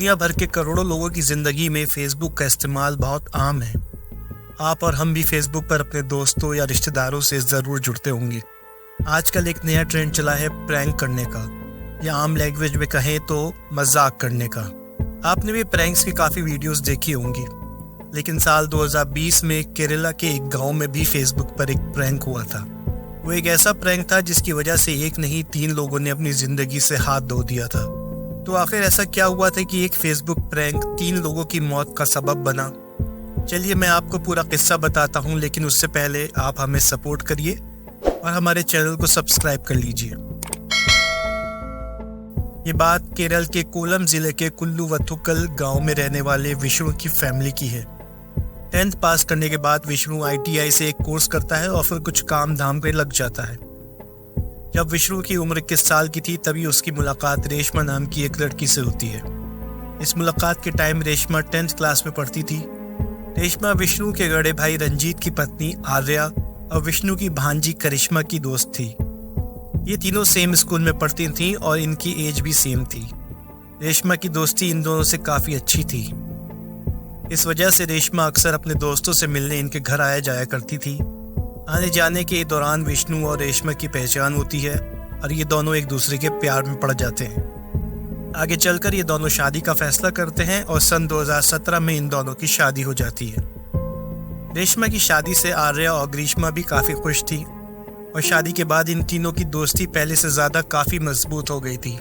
दुनिया भर के करोड़ों लोगों की जिंदगी में फेसबुक का इस्तेमाल बहुत आम है। आप और हम भी फेसबुक पर अपने दोस्तों या रिश्तेदारों से जरूर जुड़ते होंगे। आजकल एक नया ट्रेंड चला है प्रैंक करने का, या आम लैंग्वेज में कहें तो मजाक करने का। आपने भी प्रैंक्स की काफ़ी वीडियोस देखी होंगी, लेकिन साल 2020 में केरला के एक गांव में भी फेसबुक पर एक प्रैंक हुआ था। वो एक ऐसा प्रैंक था जिसकी वजह से एक नहीं 3 लोगों ने अपनी ज़िंदगी से हाथ धो दिया था। तो आखिर ऐसा क्या हुआ था कि एक फेसबुक प्रैंक 3 लोगों की मौत का सबब बना? चलिए मैं आपको पूरा किस्सा बताता हूँ, लेकिन उससे पहले आप हमें सपोर्ट करिए और हमारे चैनल को सब्सक्राइब कर लीजिए। ये बात केरल के कोलम जिले के कुल्लुवथुकल गांव में रहने वाले विष्णु की फैमिली की है। 10th पास करने के बाद विष्णु ITI से एक कोर्स करता है और फिर कुछ काम धाम पे लग जाता है। जब विष्णु की उम्र 21 साल की थी तभी उसकी मुलाकात रेशमा नाम की एक लड़की से होती है। इस मुलाकात के टाइम रेशमा 10th क्लास में पढ़ती थी। रेशमा विष्णु के बड़े भाई रंजीत की पत्नी आर्या और विष्णु की भांजी करिश्मा की दोस्त थी। ये तीनों सेम स्कूल में पढ़ती थीं और इनकी एज भी सेम थी। रेशमा की दोस्ती इन दोनों से काफ़ी अच्छी थी। इस वजह से रेशमा अक्सर अपने दोस्तों से मिलने इनके घर आया जाया करती थी। आने जाने के दौरान विष्णु और रेशमा की पहचान होती है और ये दोनों एक दूसरे के प्यार में पड़ जाते हैं। आगे चलकर ये दोनों शादी का फैसला करते हैं और सन 2017 में इन दोनों की शादी हो जाती है। रेशमा की शादी से आर्या और ग्रीष्मा भी काफ़ी खुश थी और शादी के बाद इन तीनों की दोस्ती पहले से ज़्यादा काफ़ी मजबूत हो गई थी।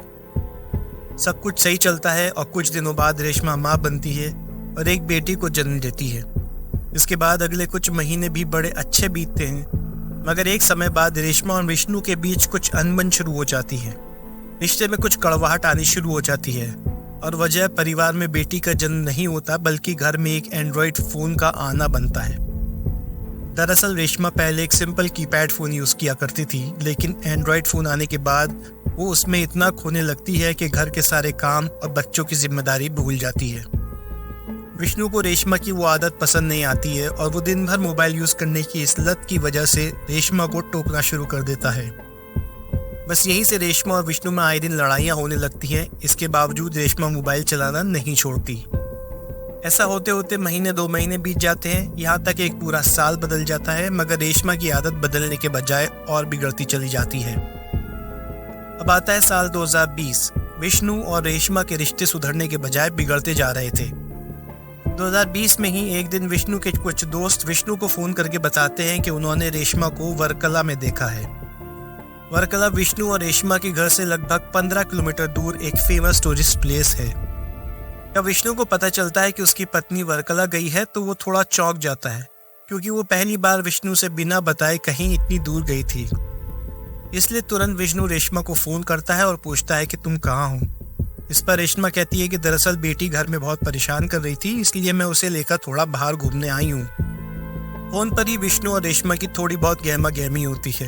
सब कुछ सही चलता है और कुछ दिनों बाद रेशमा माँ बनती है और एक बेटी को जन्म देती है। इसके बाद अगले कुछ महीने भी बड़े अच्छे बीतते हैं, मगर एक समय बाद रेशमा और विष्णु के बीच कुछ अनबन शुरू हो जाती है। रिश्ते में कुछ कड़वाहट आनी शुरू हो जाती है और वजह परिवार में बेटी का जन्म नहीं होता बल्कि घर में एक एंड्रॉयड फ़ोन का आना बनता है। दरअसल रेशमा पहले एक सिंपल कीपैड फ़ोन यूज़ किया करती थी, लेकिन एंड्रॉयड फ़ोन आने के बाद वो उसमें इतना खोने लगती है कि घर के सारे काम और बच्चों की जिम्मेदारी भूल जाती है। विष्णु को रेशमा की वो आदत पसंद नहीं आती है और वो दिन भर मोबाइल यूज़ करने की इस लत की वजह से रेशमा को टोकना शुरू कर देता है। बस यहीं से रेशमा और विष्णु में आए दिन लड़ाइयाँ होने लगती हैं। इसके बावजूद रेशमा मोबाइल चलाना नहीं छोड़ती। ऐसा होते होते महीने 2 महीने बीत जाते हैं, यहाँ तक एक पूरा साल बदल जाता है, मगर रेशमा की आदत बदलने के बजाय और बिगड़ती चली जाती है। अब आता है साल 2020। विष्णु और रेशमा के रिश्ते सुधरने के बजाय बिगड़ते जा रहे थे। 2020 में ही एक दिन विष्णु के कुछ दोस्त विष्णु को फोन करके बताते हैं कि उन्होंने रेशमा को वर्कला में देखा है। वर्कला विष्णु और रेशमा के घर से लगभग 15 किलोमीटर दूर एक फेमस टूरिस्ट प्लेस है। जब विष्णु को पता चलता है कि उसकी पत्नी वर्कला गई है तो वो थोड़ा चौंक जाता है, क्योंकि वो पहली बार विष्णु से बिना बताए कहीं इतनी दूर गई थी। इसलिए तुरंत विष्णु रेशमा को फोन करता है और पूछता है कि तुम कहाँ हो। इस पर रेशमा कहती है कि दरअसल बेटी घर में बहुत परेशान कर रही थी, इसलिए मैं उसे लेकर थोड़ा बाहर घूमने आई हूँ। फोन पर ही विष्णु और रेशमा की थोड़ी बहुत गहमा गहमी होती है।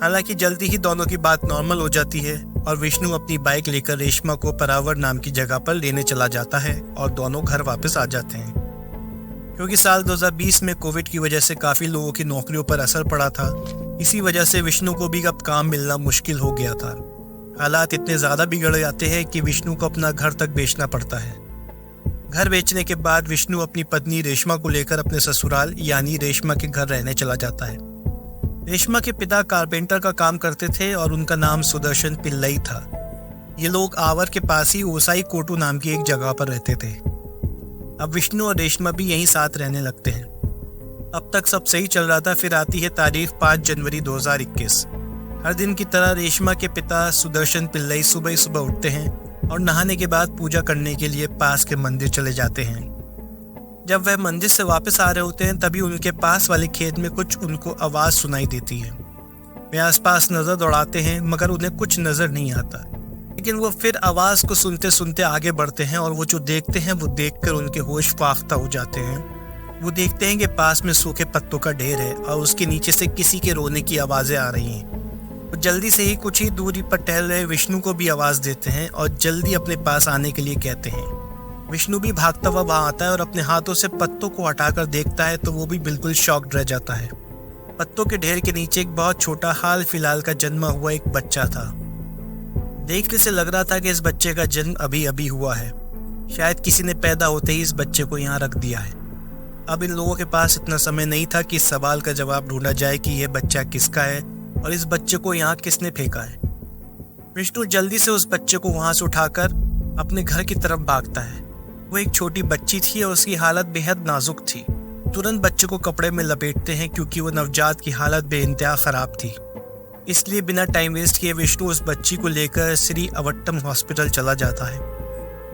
हालांकि जल्दी ही दोनों की बात नॉर्मल हो जाती है और विष्णु अपनी बाइक लेकर रेशमा को परावर नाम की जगह पर लेने चला जाता है और दोनों घर वापस आ जाते हैं। क्योंकि साल 2020 में कोविड की वजह से काफ़ी लोगों की नौकरियों पर असर पड़ा था, इसी वजह से विष्णु को भी अब काम मिलना मुश्किल हो गया था। हालात इतने ज़्यादा बिगड़ जाते हैं कि विष्णु को अपना घर तक बेचना पड़ता है। घर बेचने के बाद विष्णु अपनी पत्नी रेशमा को लेकर अपने ससुराल यानी रेशमा के घर रहने चला जाता है। रेशमा के पिता कारपेंटर का काम करते थे और उनका नाम सुदर्शन पिल्लई था। ये लोग आवर के पास ही ओसाई कोटू नाम की एक जगह पर रहते थे। अब विष्णु और रेशमा भी यहीं साथ रहने लगते हैं। अब तक सब सही चल रहा था। फिर आती है तारीख 5 जनवरी 2021। हर दिन की तरह रेशमा के पिता सुदर्शन पिल्लई सुबह ही सुबह उठते हैं और नहाने के बाद पूजा करने के लिए पास के मंदिर चले जाते हैं। जब वह मंदिर से वापस आ रहे होते हैं तभी उनके पास वाले खेत में कुछ उनको आवाज़ सुनाई देती है। वे आसपास नज़र दौड़ाते हैं मगर उन्हें कुछ नज़र नहीं आता, लेकिन वो फिर आवाज़ को सुनते सुनते आगे बढ़ते हैं और वो जो देखते हैं वो देखकर उनके होश फाख्ता हो जाते हैं। वो देखते हैं कि पास में सूखे पत्तों का ढेर है और उसके नीचे से किसी के रोने की आवाज़ें आ रही हैं। वो जल्दी से ही कुछ ही दूरी पर टहल रहे विष्णु को भी आवाज़ देते हैं और जल्दी अपने पास आने के लिए कहते हैं। विष्णु भी भागता हुआ वहाँ आता है और अपने हाथों से पत्तों को हटाकर देखता है तो वो भी बिल्कुल शॉक्ड रह जाता है। पत्तों के ढेर के नीचे एक बहुत छोटा हाल फिलहाल का जन्मा हुआ एक बच्चा था। देखने से लग रहा था कि इस बच्चे का जन्म अभी अभी हुआ है। शायद किसी ने पैदा होते ही इस बच्चे को यहाँ रख दिया है। अब इन लोगों के पास इतना समय नहीं था कि इस सवाल का जवाब ढूंढा जाए कि यह बच्चा किसका है और इस बच्चे को यहाँ किसने फेंका है। विष्णु जल्दी से उस बच्चे को वहां से उठाकर अपने घर की तरफ भागता है। वो एक छोटी बच्ची थी और उसकी हालत बेहद नाजुक थी। तुरंत बच्चे को कपड़े में लपेटते हैं क्योंकि वो नवजात की हालत बेइंतहा खराब थी। इसलिए बिना टाइम वेस्ट किए विष्णु उस बच्ची को लेकर श्री अवट्टम हॉस्पिटल चला जाता है।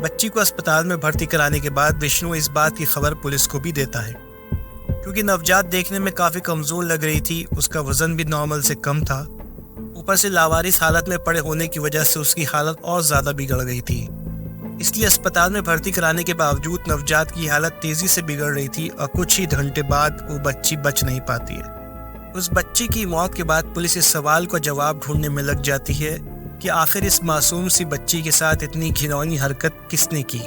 बच्ची को अस्पताल में भर्ती कराने के बाद विष्णु इस बात की खबर पुलिस को भी देता है। क्योंकि नवजात देखने में काफी कमजोर लग रही थी, उसका वजन भी नॉर्मल से कम था, ऊपर से लावारिस हालत में पड़े होने की वजह से उसकी हालत और ज्यादा बिगड़ गई थी। इसलिए अस्पताल में भर्ती कराने के बावजूद नवजात की हालत तेजी से बिगड़ रही थी और कुछ ही घंटे बाद वो बच्ची बच नहीं पाती है। उस बच्ची की मौत के बाद पुलिस इस सवाल का जवाब ढूंढने में लग जाती है कि आखिर इस मासूम सी बच्ची के साथ इतनी घिनौनी हरकत किसने की।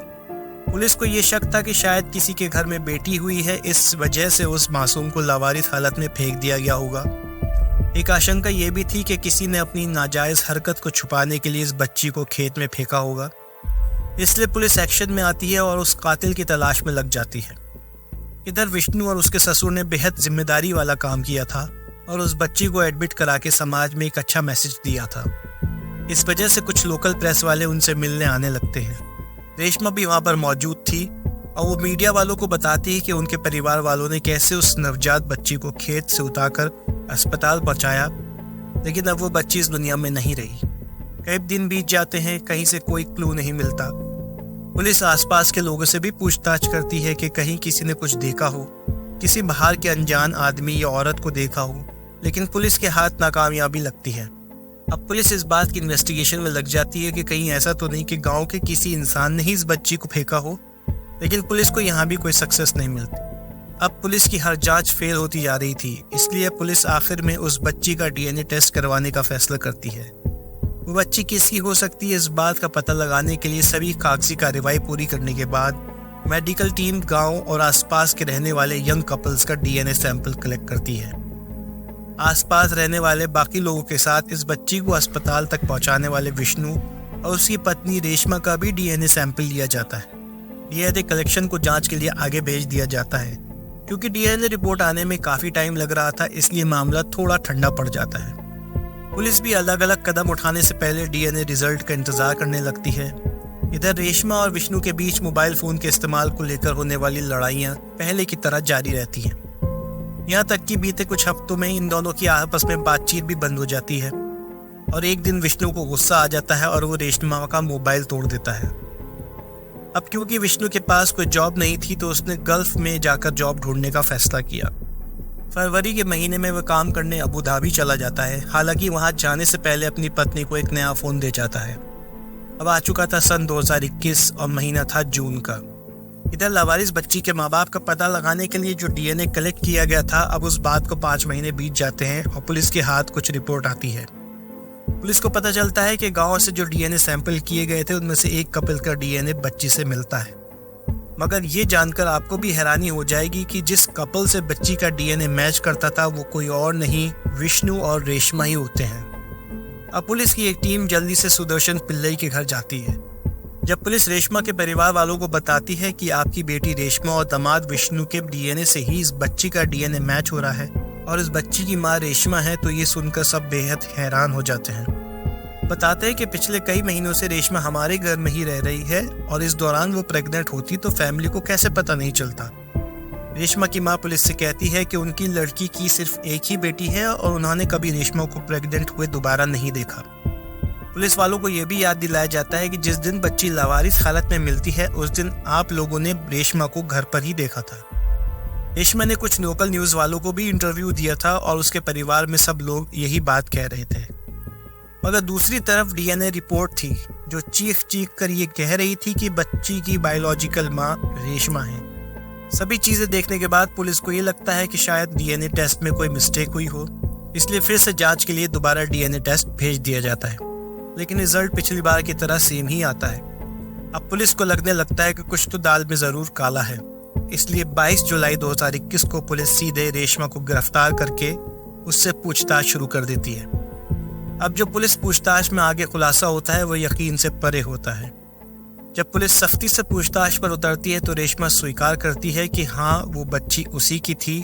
पुलिस को ये शक था कि शायद किसी के घर में बेटी हुई है, इस वजह से उस मासूम को लावारिस हालत में फेंक दिया गया होगा। एक आशंका ये भी थी कि किसी ने अपनी नाजायज हरकत को छुपाने के लिए इस बच्ची को खेत में फेंका होगा। इसलिए पुलिस एक्शन में आती है और उस कातिल की तलाश में लग जाती है। इधर विष्णु और उसके ससुर ने बेहद जिम्मेदारी वाला काम किया था और उस बच्ची को एडमिट करा के समाज में एक अच्छा मैसेज दिया था। इस वजह से कुछ लोकल प्रेस वाले उनसे मिलने आने लगते हैं। रेशमा भी वहां पर मौजूद थी और वो मीडिया वालों को बताती है कि उनके परिवार वालों ने कैसे उस नवजात बच्ची को खेत से उतारकर अस्पताल पहुंचाया, लेकिन अब वो बच्ची इस दुनिया में नहीं रही। कई दिन बीत जाते हैं, कहीं से कोई क्लू नहीं मिलता। पुलिस आसपास के लोगों से भी पूछताछ करती है कि कहीं किसी ने कुछ देखा हो, किसी बाहर के अनजान आदमी या औरत को देखा हो, लेकिन पुलिस के हाथ नाकामयाबी लगती है। अब पुलिस इस बात की इन्वेस्टिगेशन में लग जाती है कि कहीं ऐसा तो नहीं कि गांव के किसी इंसान ने ही इस बच्ची को फेंका हो, लेकिन पुलिस को यहाँ भी कोई सक्सेस नहीं मिलती। अब पुलिस की हर जांच फेल होती जा रही थी, इसलिए पुलिस आखिर में उस बच्ची का डीएनए टेस्ट करवाने का फैसला करती है। वो बच्ची किसकी हो सकती है, इस बात का पता लगाने के लिए सभी कागजी कार्रवाई पूरी करने के बाद मेडिकल टीम गांव और आसपास के रहने वाले यंग कपल्स का डीएनए सैंपल कलेक्ट करती है। आसपास रहने वाले बाकी लोगों के साथ इस बच्ची को अस्पताल तक पहुंचाने वाले विष्णु और उसकी पत्नी रेशमा का भी डीएनए सैंपल लिया जाता है। डीएनए कलेक्शन को जांच के लिए आगे भेज दिया जाता है। क्योंकि डीएनए रिपोर्ट आने में काफी टाइम लग रहा था, इसलिए मामला थोड़ा ठंडा पड़ जाता है। पुलिस भी अलग अलग कदम उठाने से पहले डीएनए रिजल्ट का इंतजार करने लगती है। इधर रेशमा और विष्णु के बीच मोबाइल फोन के इस्तेमाल को लेकर होने वाली लड़ाइयाँ पहले की तरह जारी रहती हैं। यहाँ तक कि बीते कुछ हफ्तों में इन दोनों की आपस में बातचीत भी बंद हो जाती है और एक दिन विष्णु को गुस्सा आ जाता है और वो रेशमा का मोबाइल तोड़ देता है। अब क्योंकि विष्णु के पास कोई जॉब नहीं थी तो उसने गल्फ में जाकर जॉब ढूंढने का फैसला किया। फरवरी के महीने में वह काम करने अबू धाबी चला जाता है। हालांकि वहां जाने से पहले अपनी पत्नी को एक नया फोन दे जाता है। अब आ चुका था सन 2021 और महीना था जून का। इधर लावारिस बच्ची के माँ बाप का पता लगाने के लिए जो डीएनए कलेक्ट किया गया था, अब उस बात को 5 महीने बीत जाते हैं और पुलिस के हाथ कुछ रिपोर्ट आती है। पुलिस को पता चलता है कि गांव से जो डीएनए सैंपल किए गए थे उनमें से एक कपल का डीएनए बच्ची से मिलता है। मगर ये जानकर आपको भी हैरानी हो जाएगी कि जिस कपल से बच्ची का डीएनए मैच करता था वो कोई और नहीं, विष्णु और रेशमा ही होते हैं। अब पुलिस की एक टीम जल्दी से सुदर्शन पिल्लई के घर जाती है। जब पुलिस रेशमा के परिवार वालों को बताती है कि आपकी बेटी रेशमा और दामाद विष्णु के डीएनए से ही इस बच्ची का डीएनए मैच हो रहा है और इस बच्ची की माँ रेशमा है, तो ये सुनकर सब बेहद हैरान हो जाते हैं। बताते हैं कि पिछले कई महीनों से रेशमा हमारे घर में ही रह रही है और इस दौरान वो प्रेग्नेंट होती तो फैमिली को कैसे पता नहीं चलता। रेशमा की माँ पुलिस से कहती है कि उनकी लड़की की सिर्फ एक ही बेटी है और उन्होंने कभी रेशमा को प्रेग्नेंट हुए दोबारा नहीं देखा। पुलिस वालों को यह भी याद दिलाया जाता है कि जिस दिन बच्ची लावारिस हालत में मिलती है उस दिन आप लोगों ने रेशमा को घर पर ही देखा था। रेशमा ने कुछ लोकल न्यूज वालों को भी इंटरव्यू दिया था और उसके परिवार में सब लोग यही बात कह रहे थे। मगर दूसरी तरफ डीएनए रिपोर्ट थी जो चीख कर ये कह रही थी कि बच्ची की बायोलॉजिकल माँ रेशमा है। सभी चीजें देखने के बाद पुलिस को ये लगता है कि शायद डीएनए टेस्ट में कोई मिस्टेक हुई हो, इसलिए फिर से जांच के लिए दोबारा डीएनए टेस्ट भेज दिया जाता है, लेकिन रिजल्ट पिछली बार की तरह सेम ही आता है। अब पुलिस को लगने लगता है कि कुछ तो दाल में जरूर काला है, इसलिए 22 जुलाई 2021 को पुलिस सीधे रेशमा को गिरफ्तार करके उससे पूछताछ शुरू कर देती है। अब जो पुलिस पूछताछ में आगे खुलासा होता है वो यकीन से परे होता है। जब पुलिस सख्ती से पूछताछ पर उतरती है तो रेशमा स्वीकार करती है कि हाँ, वो बच्ची उसी की थी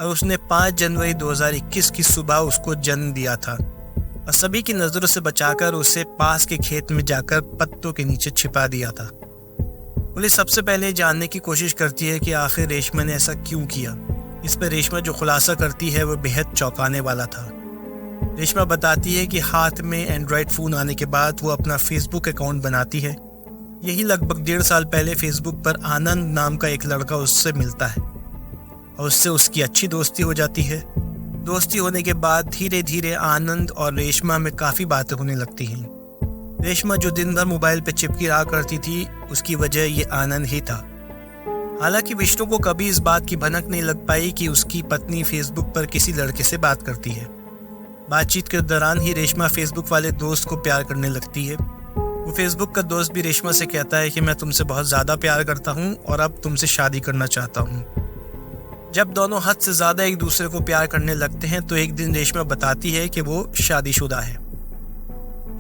और उसने 5 जनवरी 2021 की सुबह उसको जन्म दिया था और सभी की नज़रों से बचाकर उसे पास के खेत में जाकर पत्तों के नीचे छिपा दिया था। पुलिस सबसे पहले जानने की कोशिश करती है कि आखिर रेशमा ने ऐसा क्यों किया। इस पर रेशमा जो खुलासा करती है वो बेहद चौंकाने वाला था। रेशमा बताती है कि हाथ में एंड्रॉयड फ़ोन आने के बाद वो अपना फेसबुक अकाउंट बनाती है। यही लगभग 1.5 साल पहले फेसबुक पर आनंद नाम का एक लड़का उससे मिलता है और उससे उसकी अच्छी दोस्ती हो जाती है। दोस्ती होने के बाद धीरे धीरे आनंद और रेशमा में काफ़ी बातें होने लगती हैं। रेशमा जो दिन भर मोबाइल पे चिपकी रहा करती थी, उसकी वजह ये आनंद ही था। हालांकि विष्णु को कभी इस बात की भनक नहीं लग पाई कि उसकी पत्नी फेसबुक पर किसी लड़के से बात करती है। बातचीत के दौरान ही रेशमा फेसबुक वाले दोस्त को प्यार करने लगती है। वो फेसबुक का दोस्त भी रेशमा से कहता है कि मैं तुमसे बहुत ज़्यादा प्यार करता हूँ और अब तुमसे शादी करना चाहता हूँ। जब दोनों हद से ज़्यादा एक दूसरे को प्यार करने लगते हैं तो एक दिन रेशमा बताती है कि वो शादीशुदा है।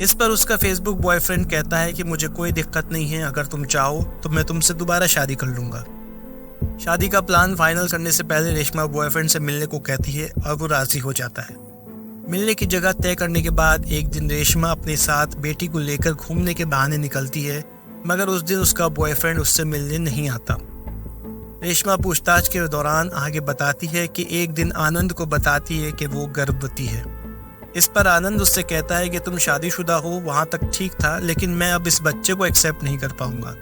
इस पर उसका फेसबुक बॉयफ्रेंड कहता है कि मुझे कोई दिक्कत नहीं है, अगर तुम चाहो तो मैं तुमसे दोबारा शादी कर लूँगा। शादी का प्लान फाइनल करने से पहले रेशमा बॉयफ्रेंड से मिलने को कहती है और वो राज़ी हो जाता है। मिलने की जगह तय करने के बाद एक दिन रेशमा अपने साथ बेटी को लेकर घूमने के बहाने निकलती है, मगर उस दिन उसका बॉयफ्रेंड उससे मिलने नहीं आता। रेशमा पूछताछ के दौरान आगे बताती है कि एक दिन आनंद को बताती है कि वो गर्भवती है। इस पर आनंद उससे कहता है कि तुम शादीशुदा हो, वहाँ तक ठीक था, लेकिन मैं अब इस बच्चे को एक्सेप्ट नहीं कर पाऊंगा,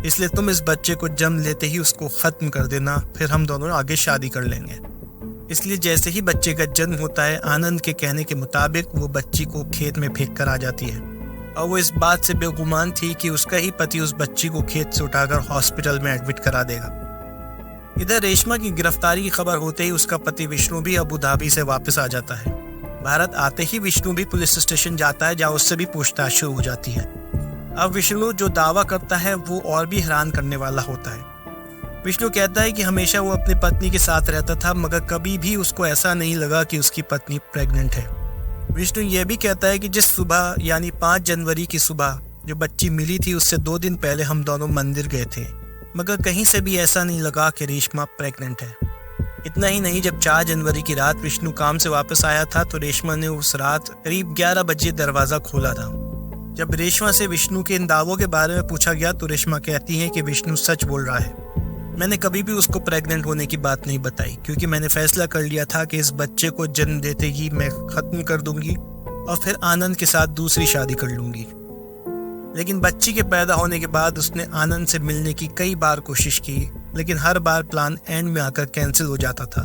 इसलिए तुम इस बच्चे को जन्म लेते ही उसको ख़त्म कर देना, फिर हम दोनों आगे शादी कर लेंगे। इसलिए जैसे ही बच्चे का जन्म होता है, आनंद के कहने के मुताबिक वो बच्ची को खेत में फेंक कर आ जाती है और वो इस बात से बेगुमान थी कि उसका ही पति उस बच्ची को खेत से उठाकर हॉस्पिटल में एडमिट करा देगा। इधर रेशमा की गिरफ्तारी की खबर होते ही उसका पति विष्णु भी अबू धाबी से वापस आ जाता है। भारत आते ही विष्णु भी पुलिस स्टेशन जाता है, जहाँ उससे भी पूछताछ शुरू हो जाती है। अब विष्णु जो दावा करता है वो और भी हैरान करने वाला होता है। विष्णु कहता है कि हमेशा वो अपनी पत्नी के साथ रहता था, मगर कभी भी उसको ऐसा नहीं लगा कि उसकी पत्नी प्रेग्नेंट है। विष्णु ये भी कहता है कि जिस सुबह यानी 5 जनवरी की सुबह जो बच्ची मिली थी, उससे 2 दिन पहले हम दोनों मंदिर गए थे, मगर कहीं से भी ऐसा नहीं लगा कि रेशमा प्रेग्नेंट है। इतना ही नहीं, जब 4 जनवरी की रात विष्णु काम से वापस आया था तो रेशमा ने उस रात करीब 11 बजे दरवाज़ा खोला था। जब रेशमा से विष्णु के इन दावों के बारे में पूछा गया तो रेशमा कहती है कि विष्णु सच बोल रहा है। मैंने कभी भी उसको प्रेग्नेंट होने की बात नहीं बताई, क्योंकि मैंने फैसला कर लिया था कि इस बच्चे को जन्म देते ही मैं ख़त्म कर दूंगी और फिर आनंद के साथ दूसरी शादी कर लूंगी। लेकिन बच्ची के पैदा होने के बाद उसने आनंद से मिलने की कई बार कोशिश की, लेकिन हर बार प्लान एंड में आकर कैंसिल हो जाता था।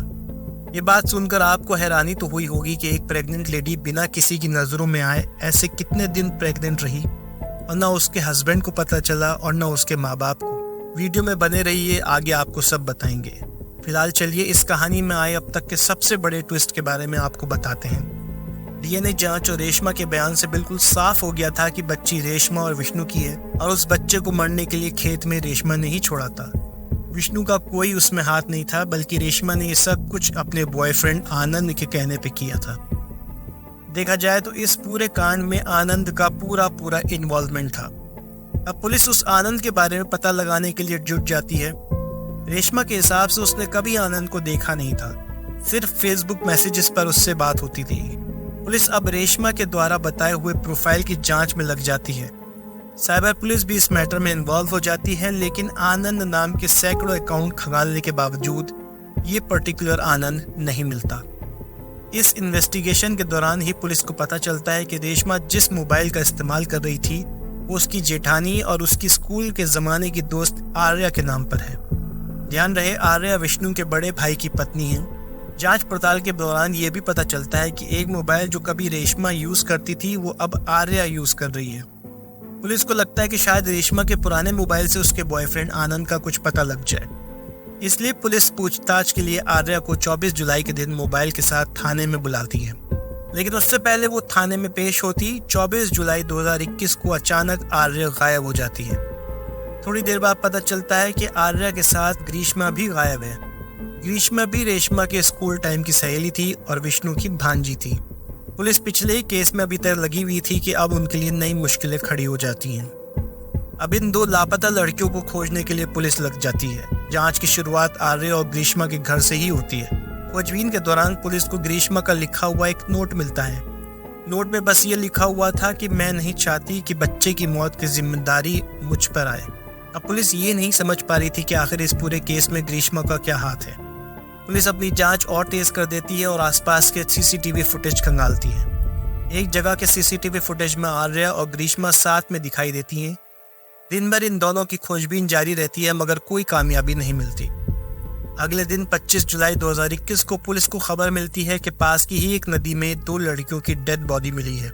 ये बात सुनकर आपको हैरानी तो हुई होगी कि एक प्रेग्नेंट लेडी बिना किसी की नज़रों में आए ऐसे कितने दिन प्रेग्नेंट रही और ना उसके हस्बैंड को पता चला और ना उसके माँ बाप को। वीडियो में बने रहिए, आगे आपको सब बताएंगे। फिलहाल चलिए इस कहानी में आए अब तक के सबसे बड़े ट्विस्ट के बारे में आपको बताते हैं। डीएनए जांच और रेशमा के बयान से बिल्कुल साफ हो गया था कि बच्ची रेशमा और विष्णु की है और उस बच्चे को मरने के लिए खेत में रेशमा ने ही छोड़ा था। विष्णु का कोई उसमें हाथ नहीं था, बल्कि रेशमा ने ये सब कुछ अपने बॉयफ्रेंड आनंद के कहने पे किया था। देखा जाए तो इस पूरे कांड में आनंद का पूरा इन्वॉल्वमेंट था। अब पुलिस उस आनंद के बारे में पता लगाने के लिए जुट जाती है। रेशमा के हिसाब से उसने कभी आनंद को देखा नहीं था, सिर्फ फेसबुक मैसेजेस पर उससे बात होती थी। पुलिस अब रेशमा के द्वारा बताए हुए प्रोफाइल की जांच में लग जाती है। साइबर पुलिस भी इस मैटर में इन्वॉल्व हो जाती है, लेकिन आनंद नाम के सैकड़ों अकाउंट खंगालने के बावजूद ये पर्टिकुलर आनंद नहीं मिलता। इस इन्वेस्टिगेशन के दौरान ही पुलिस को पता चलता है कि रेशमा जिस मोबाइल का इस्तेमाल कर रही थी वो उसकी जेठानी और उसकी स्कूल के ज़माने की दोस्त आर्या के नाम पर है। ध्यान रहे, आर्या विष्णु के बड़े भाई की पत्नी है। जांच पड़ताल के दौरान ये भी पता चलता है कि एक मोबाइल जो कभी रेशमा यूज़ करती थी वो अब आर्या यूज़ कर रही है। पुलिस को लगता है कि शायद रेशमा के पुराने मोबाइल से उसके बॉयफ्रेंड आनंद का कुछ पता लग जाए, इसलिए पुलिस पूछताछ के लिए आर्या को 24 जुलाई के दिन मोबाइल के साथ थाने में बुलाती है। लेकिन उससे पहले वो थाने में पेश होती 24 जुलाई 2021 को अचानक आर्या गायब हो जाती है। थोड़ी देर बाद पता चलता है कि आर्या के साथ ग्रीष्मा भी गायब है। ग्रीष्मा भी रेशमा के स्कूल टाइम की सहेली थी और विष्णु की भांजी थी। पुलिस पिछले ही केस में अभी तक लगी हुई थी कि अब उनके लिए नई मुश्किलें खड़ी हो जाती हैं। अब इन 2 लापता लड़कियों को खोजने के लिए पुलिस लग जाती है। जांच की शुरुआत आर्या और ग्रीष्मा के घर से ही होती है। खोजबीन के दौरान पुलिस को ग्रीष्मा का लिखा हुआ एक नोट मिलता है। नोट में बस ये लिखा हुआ था कि मैं नहीं चाहती कि बच्चे की मौत की जिम्मेदारी मुझ पर आए। अब पुलिस ये नहीं समझ पा रही थी कि आखिर इस पूरे केस में ग्रीष्मा का क्या हाथ है। पुलिस अपनी जांच और तेज कर देती है और आसपास के सीसीटीवी फुटेज खंगालती है। एक जगह के सीसीटीवी फुटेज में आर्या और ग्रीष्मा साथ में दिखाई देती हैं। दिन भर इन दोनों की खोजबीन जारी रहती है मगर कोई कामयाबी नहीं मिलती। अगले दिन 25 जुलाई 2021 को पुलिस को खबर मिलती है कि पास की ही एक नदी में 2 लड़कियों की डेड बॉडी मिली है।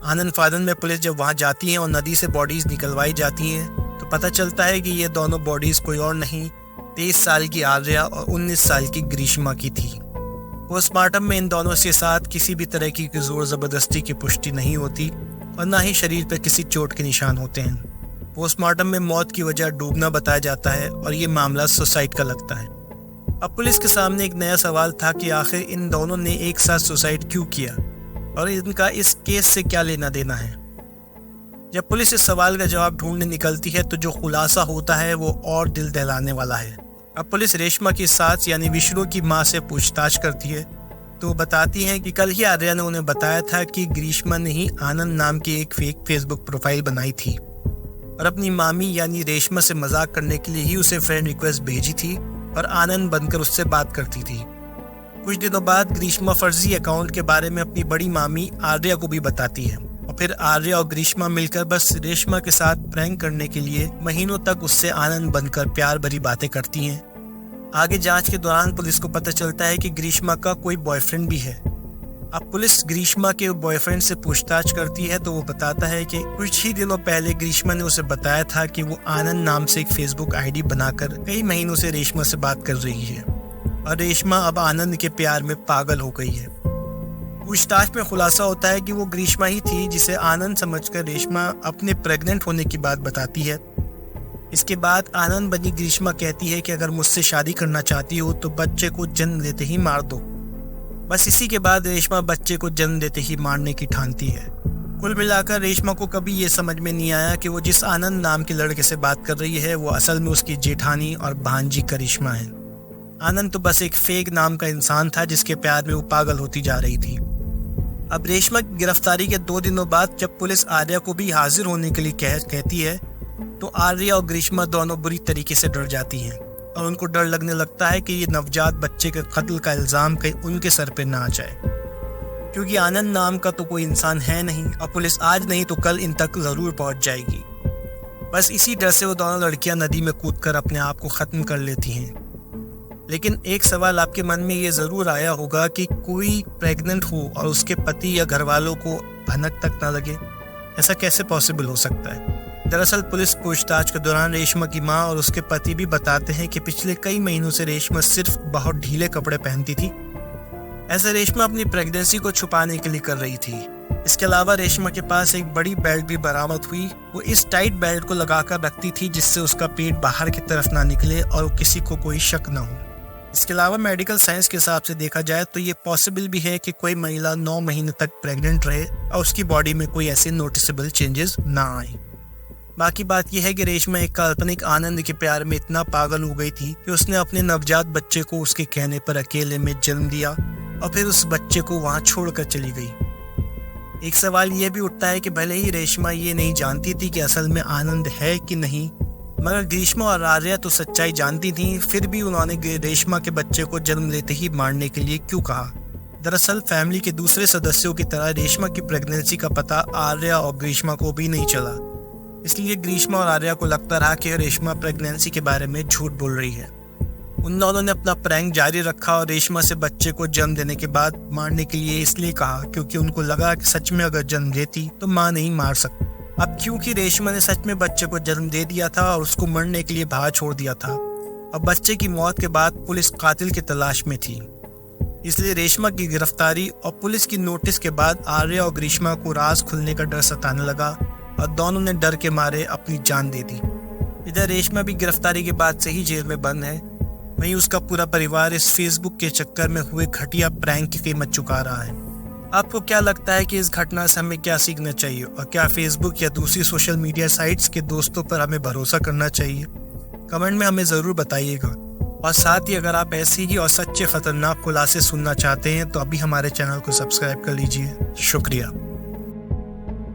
आनंद फानंद में पुलिस जब वहां जाती है और नदी से बॉडीज निकलवाई जाती हैं तो पता चलता है कि ये दोनों बॉडीज कोई और नहीं 23 साल की आर्या और 19 साल की ग्रीष्मा की थी। पोस्टमार्टम में इन दोनों के साथ किसी भी तरह की जोर जबरदस्ती की पुष्टि नहीं होती और न ही शरीर पर किसी चोट के निशान होते हैं। पोस्टमार्टम में मौत की वजह डूबना बताया जाता है और ये मामला सुसाइड का लगता है। अब पुलिस के सामने एक नया सवाल था कि आखिर इन दोनों ने एक साथ सुसाइड क्यों किया और इनका इस केस से क्या लेना देना है। जब पुलिस इस सवाल का जवाब ढूंढने निकलती है तो जो खुलासा होता है वो और दिल दहलाने वाला है। अब पुलिस रेशमा की सास यानी विष्णु की मां से पूछताछ करती है तो वो बताती हैं कि कल ही आर्या ने उन्हें बताया था कि ग्रीष्मा ने ही आनंद नाम की एक फेक फेसबुक प्रोफाइल बनाई थी और अपनी मामी यानी रेशमा से मजाक करने के लिए ही उसे फ्रेंड रिक्वेस्ट भेजी थी और आनंद बनकर उससे बात करती थी। कुछ दिनों बाद ग्रीष्मा फर्जी अकाउंट के बारे में अपनी बड़ी मामी आर्या को भी बताती है और फिर आर्या और ग्रीष्मा मिलकर बस रेशमा के साथ प्रैंक करने के लिए महीनों तक उससे आनंद बनकर प्यार भरी बातें करती हैं। आगे जांच के दौरान पुलिस को पता चलता है कि ग्रीष्मा का कोई बॉयफ्रेंड भी है। अब पुलिस ग्रीष्मा के बॉयफ्रेंड से पूछताछ करती है तो वो बताता है कि कुछ ही दिनों पहले ग्रीष्मा ने उसे बताया था कि वो आनंद नाम से एक फेसबुक आईडी बनाकर कई महीनों से रेशमा से बात कर रही है और रेशमा अब आनंद के प्यार में पागल हो गई है। पूछताछ में खुलासा होता है कि वो ग्रीष्मा ही थी जिसे आनंद समझकर रेशमा अपने प्रेग्नेंट होने की बात बताती है। इसके बाद आनंद बनी ग्रीष्मा कहती है कि अगर मुझसे शादी करना चाहती हो तो बच्चे को जन्म देते ही मार दो। बस इसी के बाद रेशमा बच्चे को जन्म देते ही मारने की ठानती है। कुल मिलाकर रेशमा को कभी ये समझ में नहीं आया कि वो जिस आनंद नाम के लड़के से बात कर रही है वो असल में उसकी जेठानी और भांजी करिश्मा है। आनंद तो बस एक फेक नाम का इंसान था जिसके प्यार में वो पागल होती जा रही थी। अब रेशमा की गिरफ्तारी के 2 दिनों बाद जब पुलिस आर्या को भी हाजिर होने के लिए कहती है तो आर्या और ग्रीष्मा दोनों बुरी तरीके से डर जाती हैं और उनको डर लगने लगता है कि ये नवजात बच्चे के कत्ल का इल्जाम कहीं उनके सर पे ना आ जाए, क्योंकि आनंद नाम का तो कोई इंसान है नहीं और पुलिस आज नहीं तो कल इन तक जरूर पहुंच जाएगी। बस इसी डर से वो दोनों लड़कियां नदी में कूदकर अपने आप को खत्म कर लेती हैं। लेकिन एक सवाल आपके मन में ये जरूर आया होगा कि कोई प्रेग्नेंट हो और उसके पति या घर वालों को भनक तक ना लगे, ऐसा कैसे पॉसिबल हो सकता है। दरअसल पुलिस पूछताछ के दौरान रेशमा की मां और उसके पति भी बताते हैं कि पिछले कई महीनों से रेशमा सिर्फ बहुत ढीले कपड़े पहनती थी। ऐसा रेशमा अपनी प्रेगनेंसी को छुपाने के लिए कर रही थी। इसके अलावा रेशमा के पास एक बड़ी बेल्ट भी बरामद हुई। वो इस टाइट बेल्ट को लगाकर रखती थी जिससे उसका पेट बाहर की तरफ ना निकले और किसी को कोई शक न हो। इसके अलावा मेडिकल साइंस के हिसाब से देखा जाए तो ये पॉसिबल भी है कि कोई महिला 9 महीने तक प्रेग्नेंट रहे और उसकी बॉडी में कोई ऐसे नोटिसेबल चेंजेस ना आए। बाकी बात यह है कि रेशमा एक काल्पनिक आनंद के प्यार में इतना पागल हो गई थी कि उसने अपने नवजात बच्चे को उसके कहने पर अकेले में जन्म दिया और फिर उस बच्चे को वहां छोड़कर चली गई। एक सवाल यह भी उठता है कि भले ही रेशमा ये नहीं जानती थी कि असल में आनंद है कि नहीं, मगर ग्रीष्मा और आर्या तो सच्चाई जानती थी, फिर भी उन्होंने रेशमा के बच्चे को जन्म लेते ही मारने के लिए क्यों कहा। दरअसल फैमिली के दूसरे सदस्यों की तरह रेशमा की प्रेगनेंसी का पता आर्या और ग्रीष्मा को भी नहीं चला, इसलिए ग्रीष्मा और आर्या को लगता रहा कि रेशमा प्रेगनेंसी के बारे में झूठ बोल रही है। उन दोनों ने अपना प्रैंक जारी रखा और रेशमा से बच्चे को जन्म देने के बाद मारने के लिए इसलिए कहा क्योंकि उनको लगा कि सच में अगर जन्म देती तो मां नहीं मार सकती। अब क्योंकि रेशमा ने सच में बच्चे को जन्म दे दिया था और उसको मरने के लिए बाहर छोड़ दिया था, अब बच्चे की मौत के बाद पुलिस कातिल की तलाश में थी, इसलिए रेशमा की गिरफ्तारी और पुलिस की नोटिस के बाद आर्या और ग्रीष्मा को राज खुलने का डर सताने लगा और दोनों ने डर के मारे अपनी जान दे दी। इधर रेशमा भी गिरफ्तारी के बाद से ही जेल में बंद है, वहीं उसका पूरा परिवार इस फेसबुक के चक्कर में हुए घटिया प्रैंक की कीमत चुका रहा है। आपको क्या लगता है कि इस घटना से हमें क्या सीखना चाहिए, और क्या फेसबुक या दूसरी सोशल मीडिया साइट्स के दोस्तों पर हमें भरोसा करना चाहिए? कमेंट में हमें ज़रूर बताइएगा। और साथ ही अगर आप ऐसी ही और सच्चे खतरनाक खुलासे सुनना चाहते हैं तो अभी हमारे चैनल को सब्सक्राइब कर लीजिए। शुक्रिया।